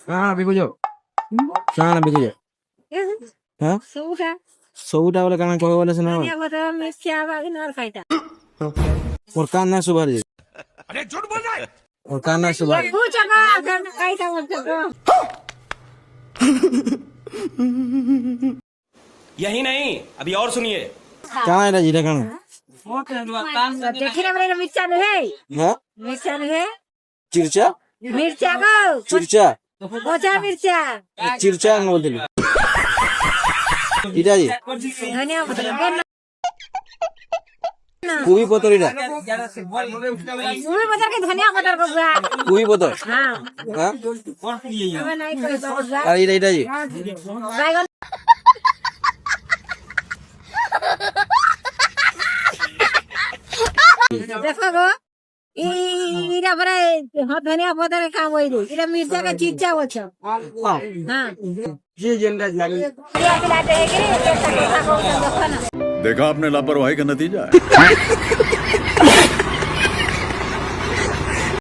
କାଣା ବିକୁଛ କାଣା ବିକୁଛ ହଁ ସବୁଟା ସବୁଟା ବୋଲେ କାଣା କହିବ ବୋଲେ ସିନା ଧନିଆ ପତ୍ର ମିର୍ଚା ବାଗିନାର ଖାଇଟା मोर कान ना सुभार जे अरे झूठ बोल रहा है। मोर कान ना सुभार पूछा का घर में खाइटा बोलते को यही नहीं अभी और सुनिए। काना एटा जीरा काना देखी रे मेरे मिर्चा नहीं हां मिर्चा नहीं चिरचा मिर्चा को चिरचा कोचा मिर्चा चिरचा न बोलदिले इटा जी धनिया पत्र कुई पतर इटा मुझे पता कि धनिया पत्र को बुआ कुई पतर हां हां हमें नहीं पता बुआ अरे इटा जी बैगन देखो गो इरा पर धनिया पत्र काम होइलो इरा मिर्चा का चिच्चा होछ हां जी जेंडा लागी ये खिलाते हैं कि ये देखो ना देखा आपने लापरवाही का नतीजा है।